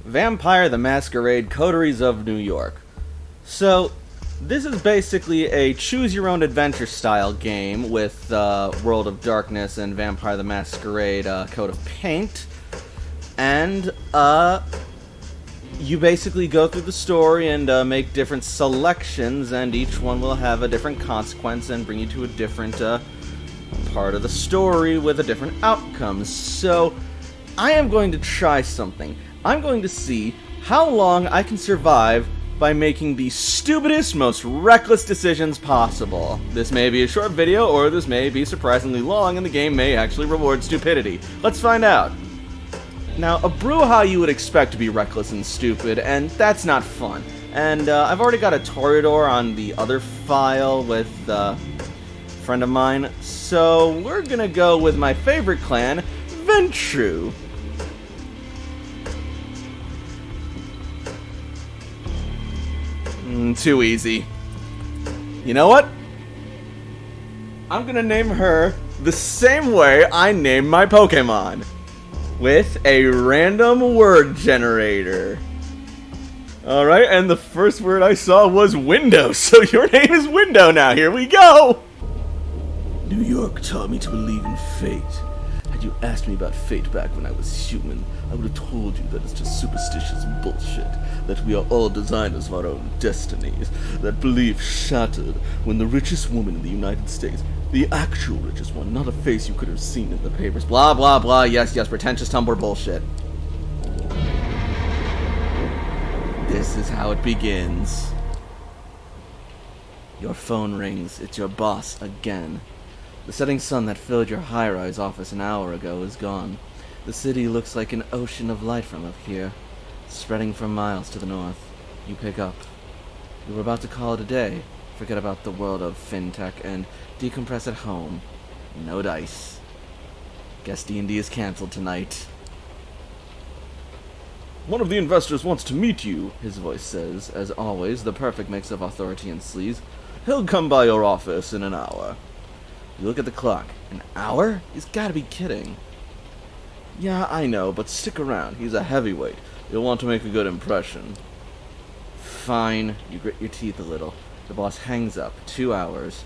Vampire the Masquerade Coteries of New York. So, this is basically a choose-your-own-adventure style game with World of Darkness and Vampire the Masquerade coat of paint. And, you basically go through the story and make different selections, and each one will have a different consequence and bring you to a different part of the story with a different outcome. So, I am going to try something. I'm going to see how long I can survive by making the stupidest, most reckless decisions possible. This may be a short video, or this may be surprisingly long, and the game may actually reward stupidity. Let's find out. Now, a brouhaha you would expect to be reckless and stupid, and that's not fun. And I've already got a Toreador on the other file with a friend of mine, so we're gonna go with my favorite clan, Ventru. Too easy. You know what? I'm gonna name her the same way I name my Pokemon. With a random word generator. Alright, and the first word I saw was window, so your name is Window now. Here we go! New York taught me to believe in fate. Had you asked me about fate back when I was human, I would have told you that it's just superstitious bullshit, that we are all designers of our own destinies, that belief shattered when the richest woman in the United States, the actual richest one, not a face you could have seen in the papers, blah blah blah, yes, pretentious Tumblr bullshit. This is how it begins. Your phone rings, it's your boss again. The setting sun that filled your high-rise office an hour ago is gone. The city looks like an ocean of light from up here, spreading for miles to the north. You pick up. You were about to call it a day, forget about the world of fintech, and decompress at home. No dice. Guess D&D is cancelled tonight. One of the investors wants to meet you, his voice says, as always, the perfect mix of authority and sleaze. He'll come by your office in an hour. You look at the clock. An hour? He's gotta be kidding. Yeah, I know, but stick around. He's a heavyweight. You'll want to make a good impression. Fine. You grit your teeth a little. The boss hangs up. 2 hours.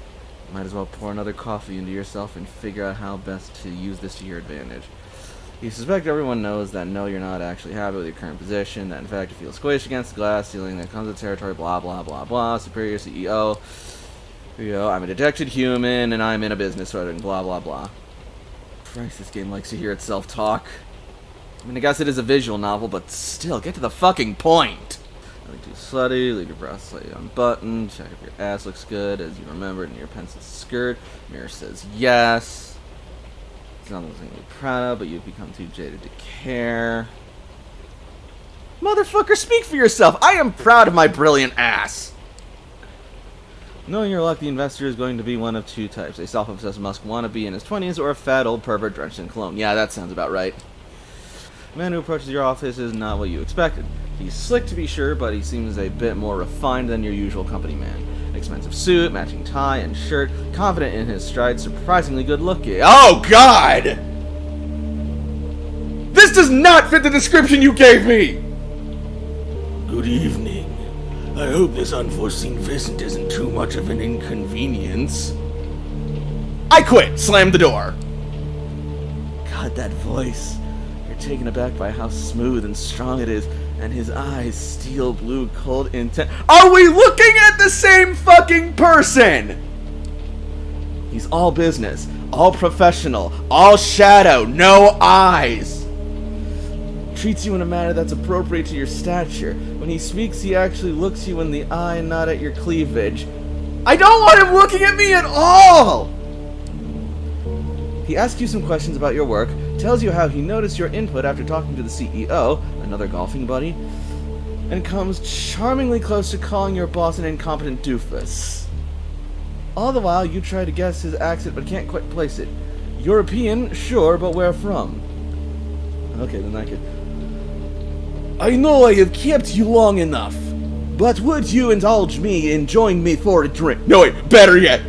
Might as well pour another coffee into yourself and figure out how best to use this to your advantage. You suspect everyone knows that no, you're not actually happy with your current position, that in fact you feel squished against the glass ceiling that comes with territory, blah blah blah blah, superior CEO. Here you go, I'm a dejected human, and I'm in a business starting, blah blah blah. Christ, this game likes to hear itself talk. I mean, I guess it is a visual novel, but still, get to the fucking point! Nothing too slutty, leave your brow slightly unbuttoned, check if your ass looks good, as you remembered in your pencil skirt. Mirror says yes. It's not something to be proud of, but you've become too jaded to care. Motherfucker, speak for yourself! I am proud of my brilliant ass! Knowing your luck, the investor is going to be one of two types. A self-obsessed Musk wannabe in his 20s, or a fat old pervert drenched in cologne. Yeah, that sounds about right. The man who approaches your office is not what you expected. He's slick to be sure, but he seems a bit more refined than your usual company man. Expensive suit, matching tie and shirt, confident in his stride, surprisingly good looking. Oh, God! This does not fit the description you gave me! Good evening. I hope this unforeseen visit isn't too much of an inconvenience. I quit! Slammed the door. God, that voice. You're taken aback by how smooth and strong it is, and his eyes, steel blue, cold, intent. Are we looking at the same fucking person? He's all business, all professional, all shadow, no eyes. Treats you in a manner that's appropriate to your stature. When he speaks, he actually looks you in the eye and not at your cleavage. I don't want him looking at me at all! He asks you some questions about your work, tells you how he noticed your input after talking to the CEO, another golfing buddy, and comes charmingly close to calling your boss an incompetent doofus. All the while, you try to guess his accent but can't quite place it. European, sure, but where from? Okay, then I could... I know I have kept you long enough, but would you indulge me in joining me for a drink? No, wait, better yet!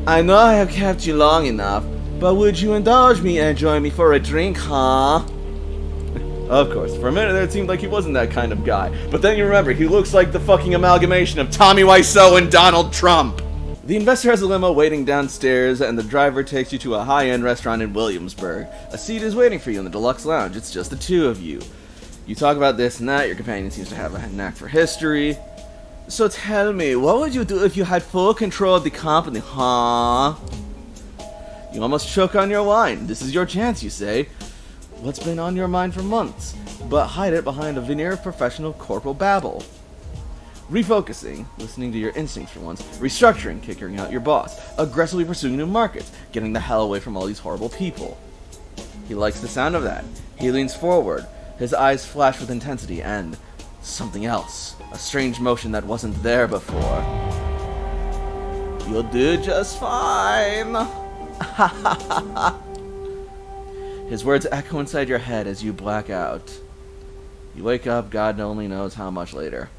I know I have kept you long enough, but would you indulge me and join me for a drink, huh? Of course, for a minute there it seemed like he wasn't that kind of guy. But then you remember, he looks like the fucking amalgamation of Tommy Wiseau and Donald Trump. The investor has a limo waiting downstairs, and the driver takes you to a high-end restaurant in Williamsburg. A seat is waiting for you in the deluxe lounge. It's just the two of you. You talk about this and that. Your companion seems to have a knack for history. So tell me, what would you do if you had full control of the company, huh? You almost choke on your wine. This is your chance, you say. What's been on your mind for months? But hide it behind a veneer of professional corporal babble. Refocusing, listening to your instincts for once, restructuring, kicking out your boss, aggressively pursuing new markets, getting the hell away from all these horrible people. He likes the sound of that. He leans forward, his eyes flash with intensity, and something else, a strange motion that wasn't there before. You'll do just fine. His words echo inside your head as you black out. You wake up, God only knows how much later.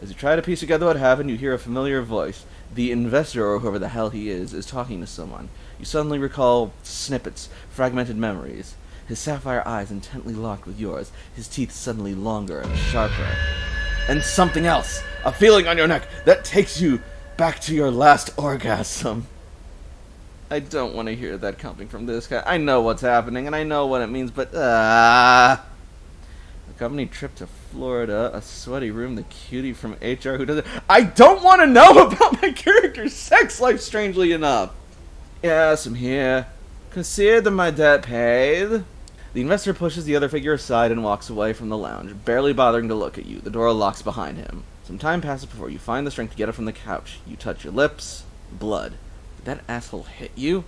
As you try to piece together what happened, you hear a familiar voice. The investor, or whoever the hell he is talking to someone. You suddenly recall snippets, fragmented memories. His sapphire eyes intently locked with yours, his teeth suddenly longer and sharper. And something else, a feeling on your neck that takes you back to your last orgasm. I don't want to hear that coming from this guy. I know what's happening, and I know what it means, but a company trip to Florida, a sweaty room, the cutie from HR who does it. I don't want to know about my character's sex life, strangely enough. Yes, I'm here. Consider my debt paid. The investor pushes the other figure aside and walks away from the lounge, barely bothering to look at you. The door locks behind him. Some time passes before you find the strength to get up from the couch. You touch your lips. Blood. Did that asshole hit you?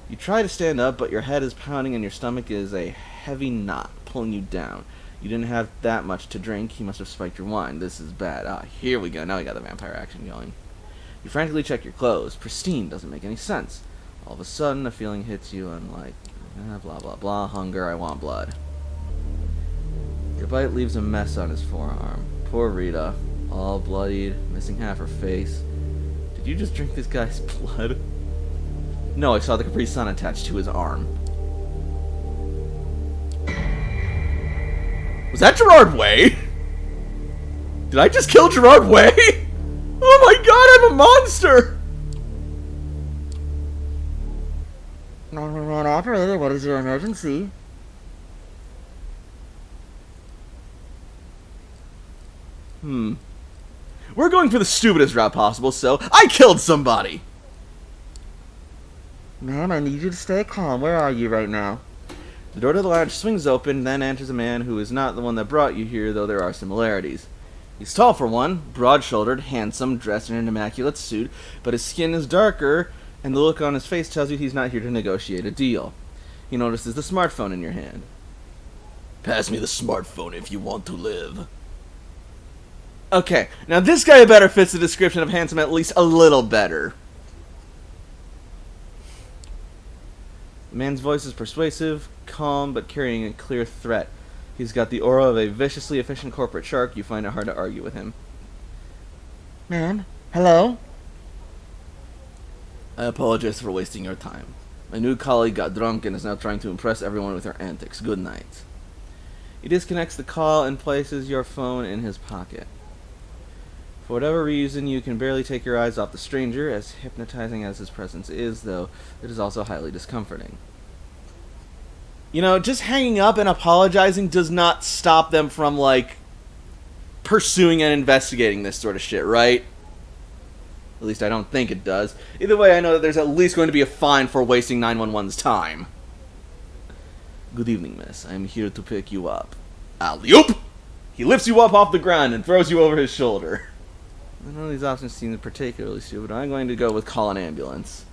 You try to stand up, but your head is pounding and your stomach is a heavy knot, pulling you down. You didn't have that much to drink. He must have spiked your wine. This is bad. Ah, here we go. Now we got the vampire action going. You frantically check your clothes. Pristine. Doesn't make any sense. All of a sudden, a feeling hits you and like, blah, blah, blah, hunger, I want blood. Your bite leaves a mess on his forearm. Poor Rita. All bloodied, missing half her face. Did you just drink this guy's blood? No, I saw the Capri Sun attached to his arm. Was that Gerard Way? Did I just kill Gerard Way? Oh my god, I'm a monster! 911 operator, what is your emergency? We're going for the stupidest route possible, so I killed somebody! Ma'am, I need you to stay calm. Where are you right now? The door to the lounge swings open, then enters a man who is not the one that brought you here, though there are similarities. He's tall for one, broad-shouldered, handsome, dressed in an immaculate suit, but his skin is darker, and the look on his face tells you he's not here to negotiate a deal. He notices the smartphone in your hand. Pass me the smartphone if you want to live. Okay, now this guy better fits the description of handsome at least a little better. The man's voice is persuasive, calm, but carrying a clear threat. He's got the aura of a viciously efficient corporate shark. You find it hard to argue with him. Ma'am? Hello? I apologize for wasting your time. My new colleague got drunk and is now trying to impress everyone with her antics. Good night. He disconnects the call and places your phone in his pocket. For whatever reason, you can barely take your eyes off the stranger, as hypnotizing as his presence is, though it is also highly discomforting. You know, just hanging up and apologizing does not stop them from, like, pursuing and investigating this sort of shit, right? At least I don't think it does. Either way, I know that there's at least going to be a fine for wasting 911's time. Good evening, miss. I'm here to pick you up. Alley-oop! He lifts you up off the ground and throws you over his shoulder. None of these options seem particularly stupid. I'm going to go with call an ambulance.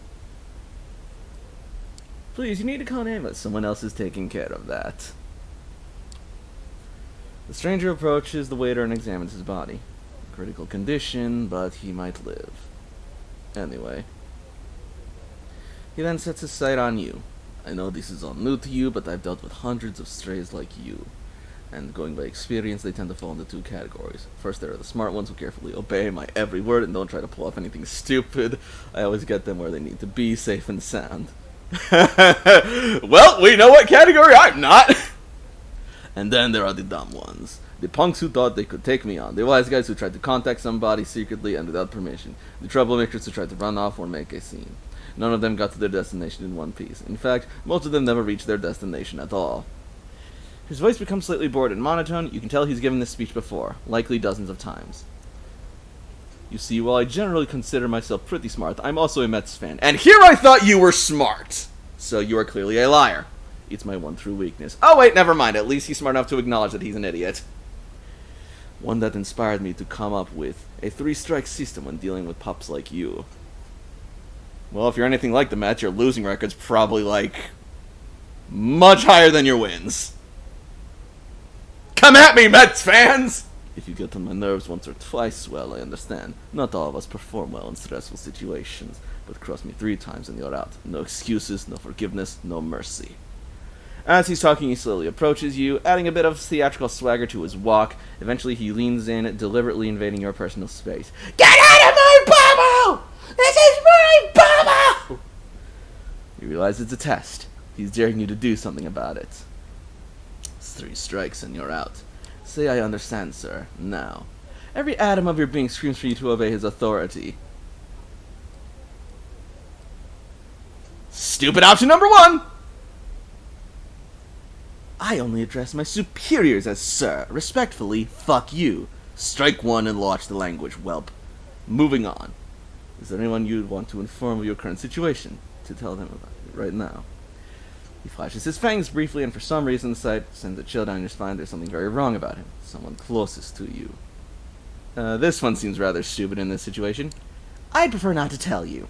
Please, you need to call an ambulance. Someone else is taking care of that. The stranger approaches the waiter and examines his body. Critical condition, but he might live. Anyway. He then sets his sight on you. I know this is all new to you, but I've dealt with hundreds of strays like you. And going by experience, they tend to fall into two categories. First, there are the smart ones who carefully obey my every word and don't try to pull off anything stupid. I always get them where they need to be, safe and sound. Well, we know what category I'm not! And then there are the dumb ones. The punks who thought they could take me on. The wise guys who tried to contact somebody secretly and without permission. The troublemakers who tried to run off or make a scene. None of them got to their destination in one piece. In fact, most of them never reached their destination at all. His voice becomes slightly bored and monotone. You can tell he's given this speech before, likely dozens of times. You see, while I generally consider myself pretty smart, I'm also a Mets fan. And here I thought you were smart! So you are clearly a liar. It's my one true weakness. Oh wait, never mind. At least he's smart enough to acknowledge that he's an idiot. One that inspired me to come up with a 3-strike system when dealing with pups like you. Well, if you're anything like the Mets, your losing record's probably, much higher than your wins. Come at me, Mets fans! If you get on my nerves once or twice, well, I understand. Not all of us perform well in stressful situations, but cross me 3 times and you're out. No excuses, no forgiveness, no mercy. As he's talking, he slowly approaches you, adding a bit of theatrical swagger to his walk. Eventually, he leans in, deliberately invading your personal space. Get out of my bubble! This is my bubble! You realize it's a test. He's daring you to do something about it. It's 3 strikes and you're out. Say I understand, sir. Now. Every atom of your being screams for you to obey his authority. Stupid option number 1! I only address my superiors as sir. Respectfully, fuck you. Strike 1 and watch the language, whelp. Moving on. Is there anyone you'd want to inform of your current situation? To tell them about it right now. He flashes his fangs briefly, and for some reason the sight sends a chill down your spine. There's something very wrong about him. Someone closest to you. This one seems rather stupid in this situation. I'd prefer not to tell you.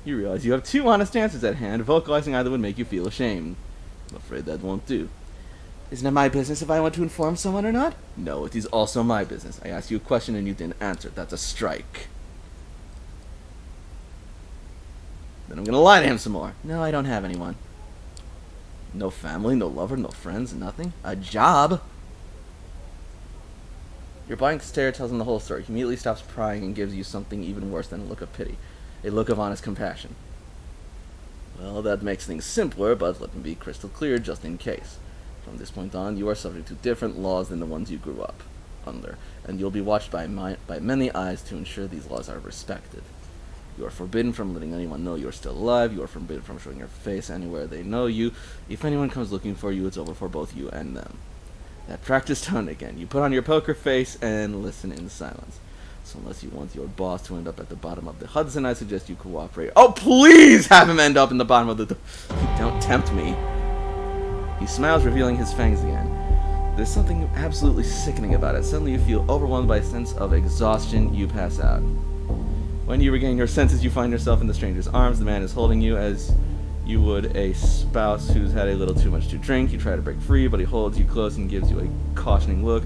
You realize you have 2 honest answers at hand. Vocalizing either would make you feel ashamed. I'm afraid that won't do. Isn't it my business if I want to inform someone or not? No, it is also my business. I asked you a question and you didn't answer. That's a strike. Then I'm gonna lie to him some more. No, I don't have anyone. No family, no lover, no friends, nothing. A job. Your blank stare tells him the whole story. He immediately stops prying and gives you something even worse than a look of pity. A look of honest compassion. Well, that makes things simpler, but let me be crystal clear just in case. From this point on, you are subject to different laws than the ones you grew up under, and you'll be watched by many eyes to ensure these laws are respected. You are forbidden from letting anyone know you are still alive. You are forbidden from showing your face anywhere they know you. If anyone comes looking for you, it's over for both you and them. That practice done again. You put on your poker face and listen in silence. So unless you want your boss to end up at the bottom of the Hudson, I suggest you cooperate. Oh, please have him end up in the bottom of the... Don't tempt me. He smiles, revealing his fangs again. There's something absolutely sickening about it. Suddenly you feel overwhelmed by a sense of exhaustion. You pass out. When you regain your senses, you find yourself in the stranger's arms. The man is holding you as you would a spouse who's had a little too much to drink. You try to break free, but he holds you close and gives you a cautioning look.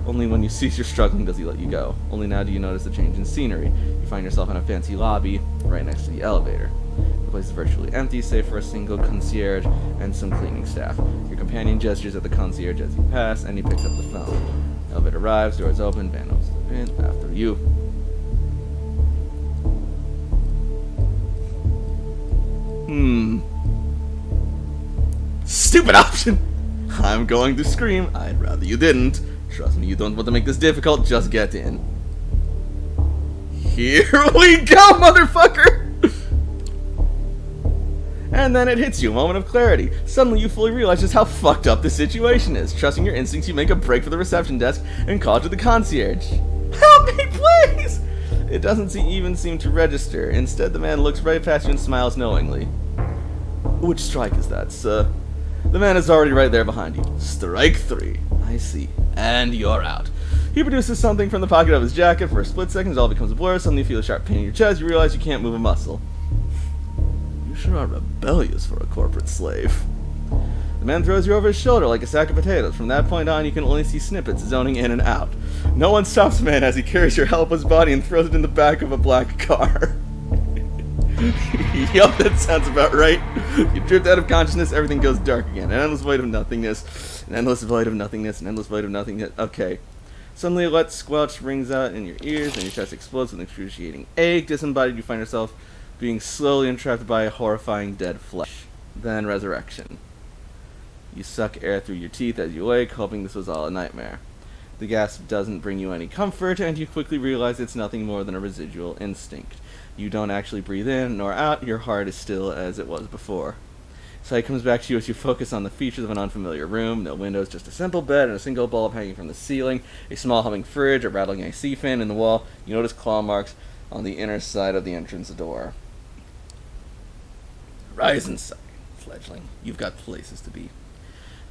Only when you cease your struggling does he let you go. Only now do you notice the change in scenery. You find yourself in a fancy lobby right next to the elevator. The place is virtually empty, save for a single concierge and some cleaning staff. Your companion gestures at the concierge as you pass, and he picks up the phone. The elevator arrives, doors open, van opens the bin after you. Stupid option! I'm going to scream. I'd rather you didn't. Trust me, you don't want to make this difficult. Just get in. Here we go, motherfucker! And then it hits you, a moment of clarity. Suddenly you fully realize just how fucked up the situation is. Trusting your instincts, you make a break for the reception desk and call to the concierge. Help me, please! It doesn't even seem to register. Instead, the man looks right past you and smiles knowingly. Which strike is that, sir? The man is already right there behind you. Strike 3. I see. And you're out. He produces something from the pocket of his jacket. For a split second, it all becomes a blur. Suddenly you feel a sharp pain in your chest. You realize you can't move a muscle. You sure are rebellious for a corporate slave. The man throws you over his shoulder like a sack of potatoes. From that point on, you can only see snippets zoning in and out. No one stops the man as he carries your helpless body and throws it in the back of a black car. Yup, that sounds about right. You drift out of consciousness, everything goes dark again. An endless void of nothingness, an endless void of nothingness, an endless void of nothingness. Okay. Suddenly a wet squelch rings out in your ears and your chest explodes with an excruciating ache. Disembodied, you find yourself being slowly entrapped by horrifying dead flesh. Then resurrection. You suck air through your teeth as you wake, hoping this was all a nightmare. The gasp doesn't bring you any comfort, and you quickly realize it's nothing more than a residual instinct. You don't actually breathe in nor out, your heart is still as it was before. Sight comes back to you as you focus on the features of an unfamiliar room. No windows, just a simple bed and a single bulb hanging from the ceiling, a small humming fridge, a rattling AC fan in the wall. You notice claw marks on the inner side of the entrance door. Rise inside, fledgling. You've got places to be.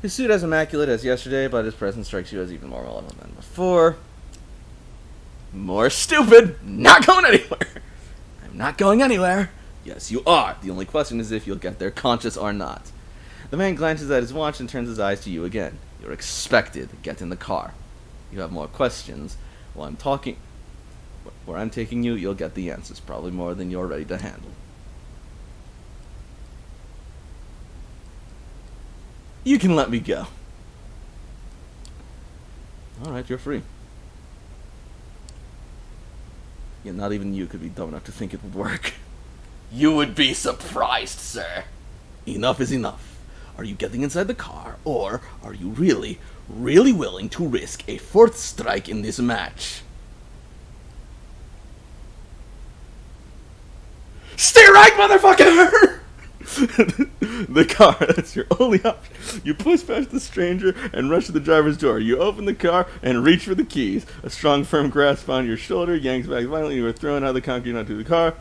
His suit as immaculate as yesterday, but his presence strikes you as even more relevant than before. More stupid! Not going anywhere! I'm not going anywhere! Yes, you are. The only question is if you'll get there, conscious or not. The man glances at his watch and turns his eyes to you again. You're expected. Get in the car. You have more questions. While I'm talking, where I'm taking you, you'll get the answers. Probably more than you're ready to handle. You can let me go. Alright, you're free. Yeah, not even you could be dumb enough to think it would work. You would be surprised, sir. Enough is enough. Are you getting inside the car, or are you really, really willing to risk a fourth strike in this match? Stay right, motherfucker! The car, that's your only option. You push past the stranger and rush to the driver's door. You open the car and reach for the keys. A strong, firm grasp on your shoulder yanks back violently. You are thrown out of the concrete onto the car.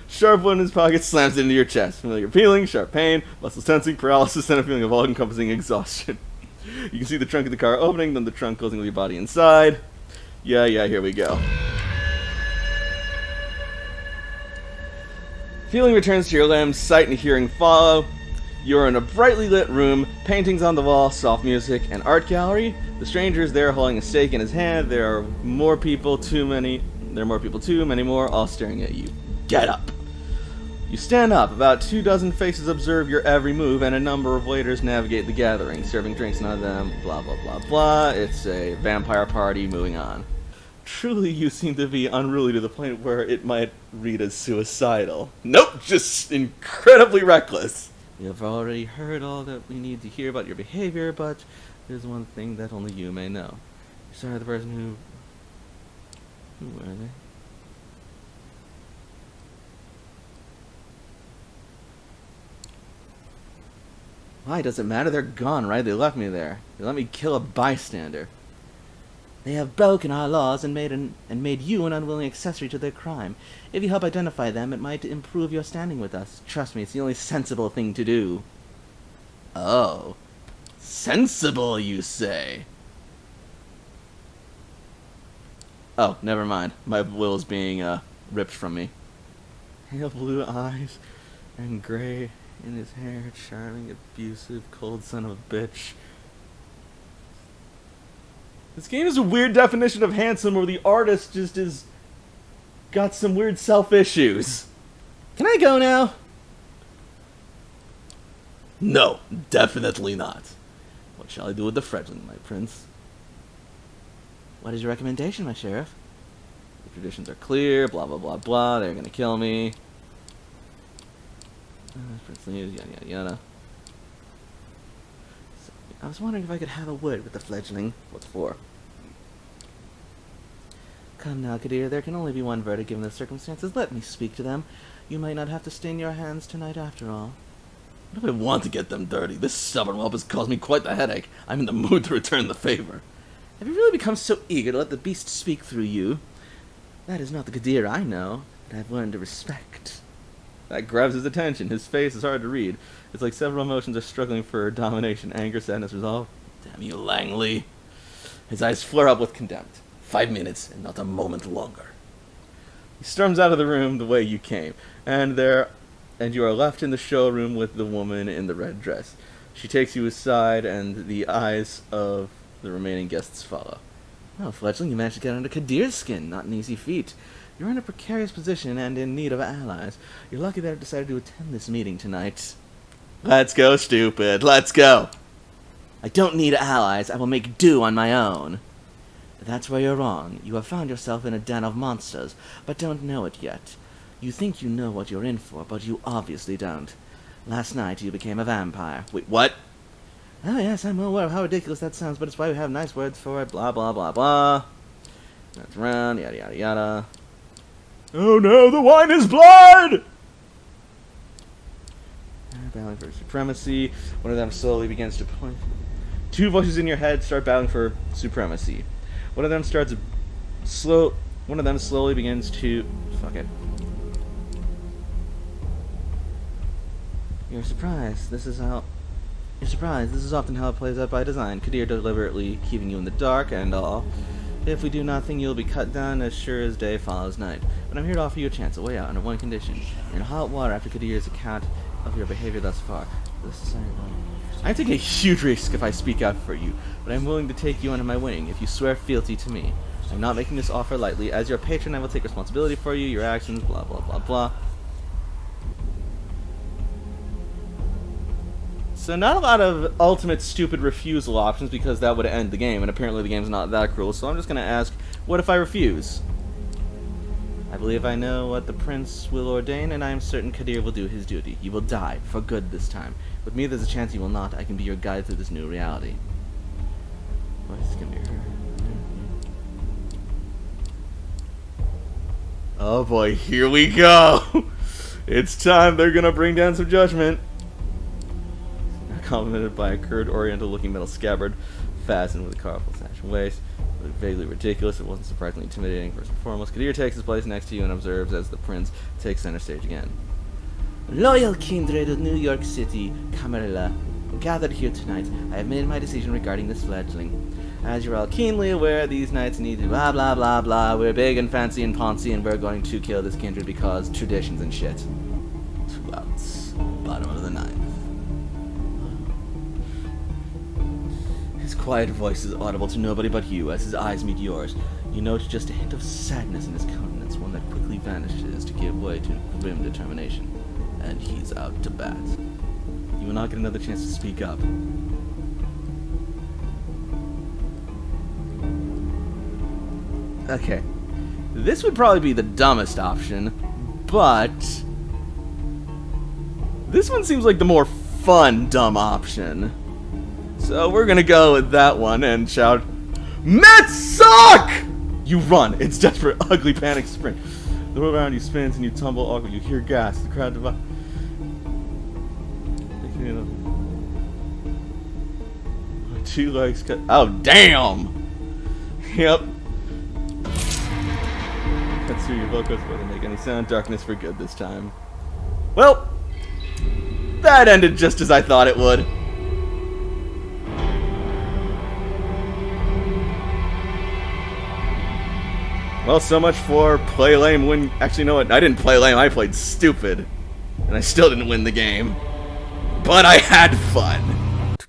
Sharp one in his pocket slams it into your chest. Familiar feeling, sharp pain, muscle tensing, paralysis, and a feeling of all-encompassing exhaustion. You can see the trunk of the car opening, then the trunk closing with your body inside. Yeah, here we go. Feeling returns to your limbs, sight and hearing follow. You're in a brightly lit room, paintings on the wall, soft music, an art gallery. The stranger is there holding a steak in his hand. There are more people, too many. There are more people too, many more, all staring at you. Get up! You stand up. About 24 faces observe your every move, and a number of waiters navigate the gathering, serving drinks, none of them, blah, blah, blah, blah. It's a vampire party, moving on. Truly, you seem to be unruly to the point where it might read as suicidal. Nope, just incredibly reckless. We have already heard all that we need to hear about your behavior, but there's one thing that only you may know. You're sorry the person who were they? Why does it matter? They're gone, right? They left me there. They let me kill a bystander. They have broken our laws and made you an unwilling accessory to their crime. If you help identify them, it might improve your standing with us. Trust me, it's the only sensible thing to do. Oh. Sensible, you say? Oh, never mind. My will's being, ripped from me. Pale blue eyes and gray in his hair, charming, abusive, cold son of a bitch. This game is a weird definition of handsome where the artist just is got some weird self-issues. Can I go now? No, definitely not. What shall I do with the fledgling, my prince? What is your recommendation, my sheriff? The traditions are clear, blah, blah, blah, blah. They're gonna kill me. Princely news, yada, yada, yada. So, I was wondering if I could have a word with the fledgling. What's for? Come now, Kadir, there can only be one verdict given the circumstances. Let me speak to them. You might not have to stain your hands tonight after all. What if I want to get them dirty? This stubborn whelp has caused me quite the headache. I'm in the mood to return the favor. Have you really become so eager to let the beast speak through you? That is not the Kadir I know, that I've learned to respect. That grabs his attention. His face is hard to read. It's like several emotions are struggling for domination. Anger, sadness, resolve. Damn you, Langley. His eyes flare up with contempt. 5 minutes, and not a moment longer. He storms out of the room the way you came, and you are left in the showroom with the woman in the red dress. She takes you aside, and the eyes of the remaining guests follow. Oh, fledgling, you managed to get under Kadir's skin. Not an easy feat. You're in a precarious position and in need of allies. You're lucky that I decided to attend this meeting tonight. Let's go, stupid. Let's go. I don't need allies. I will make do on my own. That's where you're wrong. You have found yourself in a den of monsters, but don't know it yet. You think you know what you're in for, but you obviously don't. Last night you became a vampire. Wait, what? Oh yes, I'm aware of how ridiculous that sounds, but it's why we have nice words for it, blah blah blah blah. That's around, yada yada yada. Oh no, the wine is blood! Battling for supremacy. One of them slowly begins to point. Two voices in your head start battling for supremacy. One of them slowly begins to... Fuck it. You're surprised. This is often how it plays out by design. Kadir deliberately keeping you in the dark and all. If we do nothing, you'll be cut down as sure as day follows night. But I'm here to offer you a chance, a way out, under one condition. You're in hot water after Kadir's account of your behavior thus far. I take a huge risk if I speak out for you, but I'm willing to take you under my wing if you swear fealty to me. I'm not making this offer lightly. As your patron, I will take responsibility for you, your actions, blah blah blah blah. So not a lot of ultimate stupid refusal options because that would end the game, and apparently the game's not that cruel, so I'm just going to ask, what if I refuse? I believe I know what the prince will ordain, and I am certain Kadir will do his duty. You will die, for good this time. With me, there's a chance you will not. I can be your guide through this new reality. What's going to be her? Oh boy, here we go! It's time, they're going to bring down some judgment. Complemented by a curved oriental-looking metal scabbard, fastened with a colorful sash and waist. It looked vaguely ridiculous. It wasn't surprisingly intimidating. First and foremost, Kadir takes his place next to you and observes as the prince takes center stage again. Loyal kindred of New York City, Camarilla, gathered here tonight. I have made my decision regarding this fledgling. As you're all keenly aware, these knights need to blah blah blah blah. We're big and fancy and poncy, and we're going to kill this kindred because traditions and shit. 2 outs. Bottom of the ninth. His quiet voice is audible to nobody but you as his eyes meet yours. You note just a hint of sadness in his countenance, one that quickly vanishes to give way to grim determination. And he's out to bat. You will not get another chance to speak up. Okay. This would probably be the dumbest option, but this one seems like the more fun dumb option. So we're gonna go with that one and shout, Mets suck! You run. It's desperate, ugly panic sprint. The world around you spins and you tumble awkward. You hear gas. The crowd divides. Two legs cut. Oh, damn! Yep. Cuts through your vocals, but don't make any sound. Darkness for good this time. Well, that ended just as I thought it would. Well, so much for play lame win. Actually, you know what? I didn't play lame. I played stupid. And I still didn't win the game. But I had fun.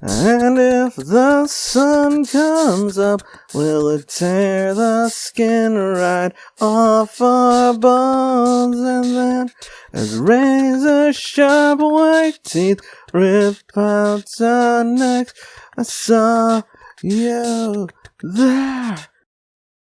And if the sun comes up, will it tear the skin right off our bones? And then, as razor sharp white teeth rip out our necks, I saw you there.